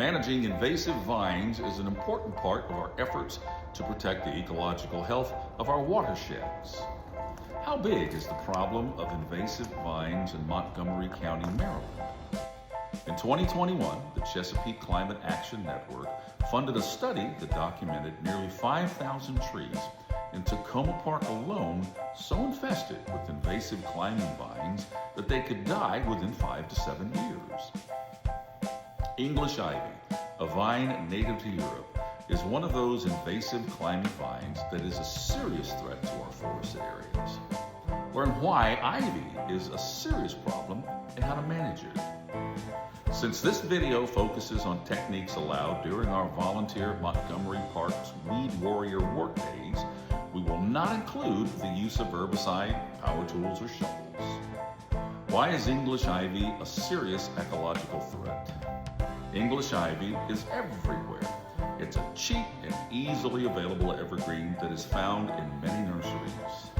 Managing invasive vines is an important part of our efforts to protect the ecological health of our watersheds. How big is the problem of invasive vines in Montgomery County, Maryland? In 2021, the Chesapeake Climate Action Network funded a study that documented nearly 5,000 trees in Montgomery Park alone so infested with invasive climbing vines that they could die within 5 to 7 years. English ivy, a vine native to Europe, is one of those invasive climbing vines that is a serious threat to our forested areas. Learn why ivy is a serious problem and how to manage it. Since this video focuses on techniques allowed during our volunteer Montgomery Parks Weed Warrior work days, we will not include the use of herbicide, power tools, or shovels. Why is English ivy a serious ecological threat? English ivy is everywhere. It's a cheap and easily available evergreen that is found in many nurseries.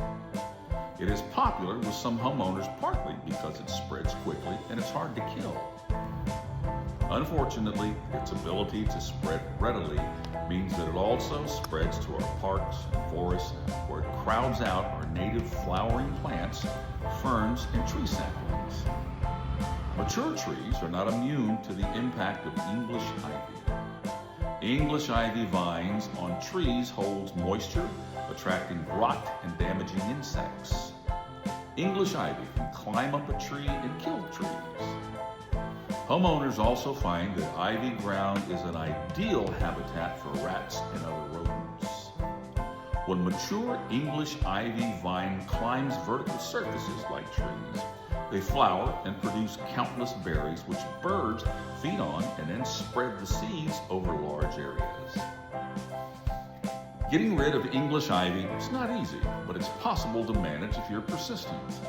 It is popular with some homeowners partly because it spreads quickly and it's hard to kill. Unfortunately, its ability to spread readily means that it also spreads to our parks and forests where it crowds out our native flowering plants, ferns, and tree saplings. Mature trees are not immune to the impact of English ivy. English ivy vines on trees holds moisture, attracting rot and damaging insects. English ivy can climb up a tree and kill trees. Homeowners also find that ivy ground is an ideal habitat for rats and other rodents. When mature English ivy vine climbs vertical surfaces like trees, they flower and produce countless berries which birds feed on and then spread the seeds over large areas. Getting rid of English ivy is not easy, but it's possible to manage if you're persistent.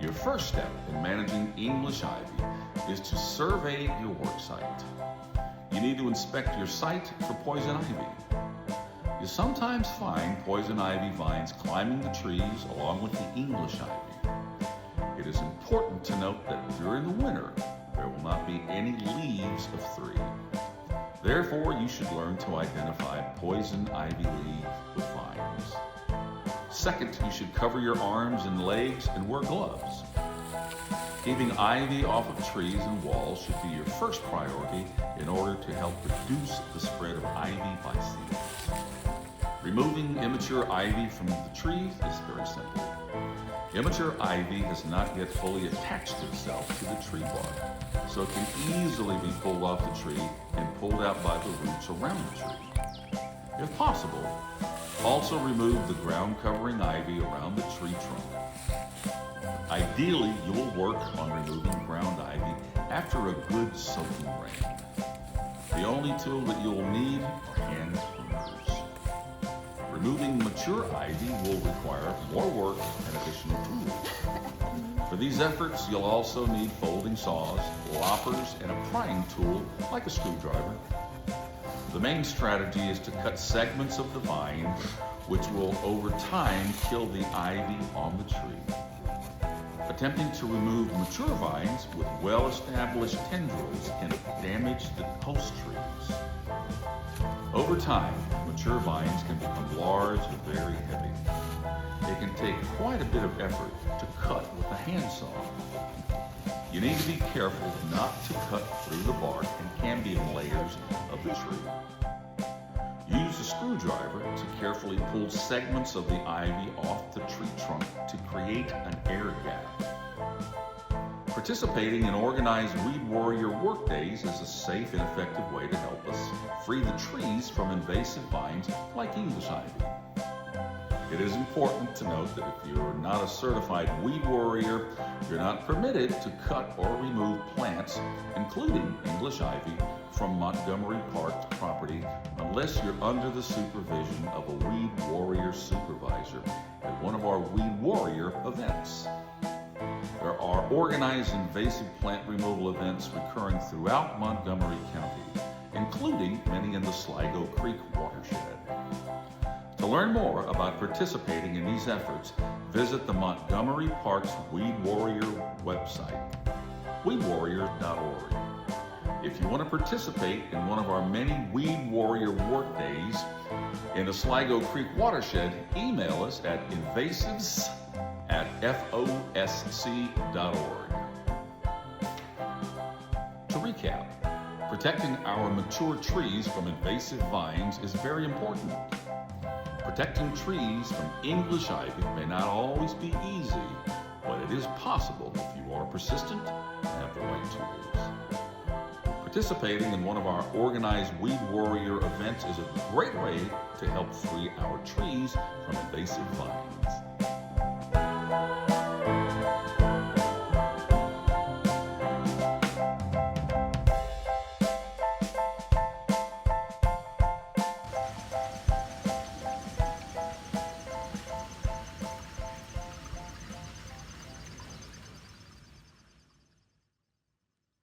Your first step in managing English ivy is to survey your work site. You need to inspect your site for poison ivy. You sometimes find poison ivy vines climbing the trees along with the English ivy. It is important to note that during the winter, there will not be any leaves of three. Therefore, you should learn to identify poison ivy leaves with vines. Second, you should cover your arms and legs and wear gloves. Keeping ivy off of trees and walls should be your first priority in order to help reduce the spread of ivy by seeds. Removing immature ivy from the trees is very simple. Immature ivy has not yet fully attached itself to the tree bark, so it can easily be pulled off the tree and pulled out by the roots around the tree. If possible, also remove the ground covering ivy around the tree trunk. Ideally, you will work on removing ground ivy after a good soaking rain. The only tool that you will need are hand pruners. Removing mature ivy will require more work and additional tools. For these efforts, you'll also need folding saws, loppers, and a prying tool like a screwdriver. The main strategy is to cut segments of the vine, which will over time kill the ivy on the tree. Attempting to remove mature vines with well-established tendrils can damage the host trees. Over time, mature vines can become large and very heavy. It can take quite a bit of effort to cut with a handsaw. You need to be careful not to cut through the bark and cambium layers of the tree. Use a screwdriver to carefully pull segments of the ivy off the tree trunk to create an air gap. Participating in organized Weed Warrior work days is a safe and effective way to help us free the trees from invasive vines like English ivy. It is important to note that if you're not a certified weed warrior, you're not permitted to cut or remove plants, including English ivy, from Montgomery Parks property unless you're under the supervision of a weed warrior supervisor at one of our Weed Warrior events. There are organized invasive plant removal events recurring throughout Montgomery County, including many in the Sligo Creek watershed. To learn more about participating in these efforts, visit the Montgomery Parks Weed Warrior website, weedwarrior.org. If you want to participate in one of our many Weed Warrior work days in the Sligo Creek watershed, email us at invasives@fosc.org. To recap, protecting our mature trees from invasive vines is very important. Protecting trees from English ivy may not always be easy, but it is possible if you are persistent and have the right tools. Participating in one of our organized Weed Warrior events is a great way to help free our trees from invasive vines.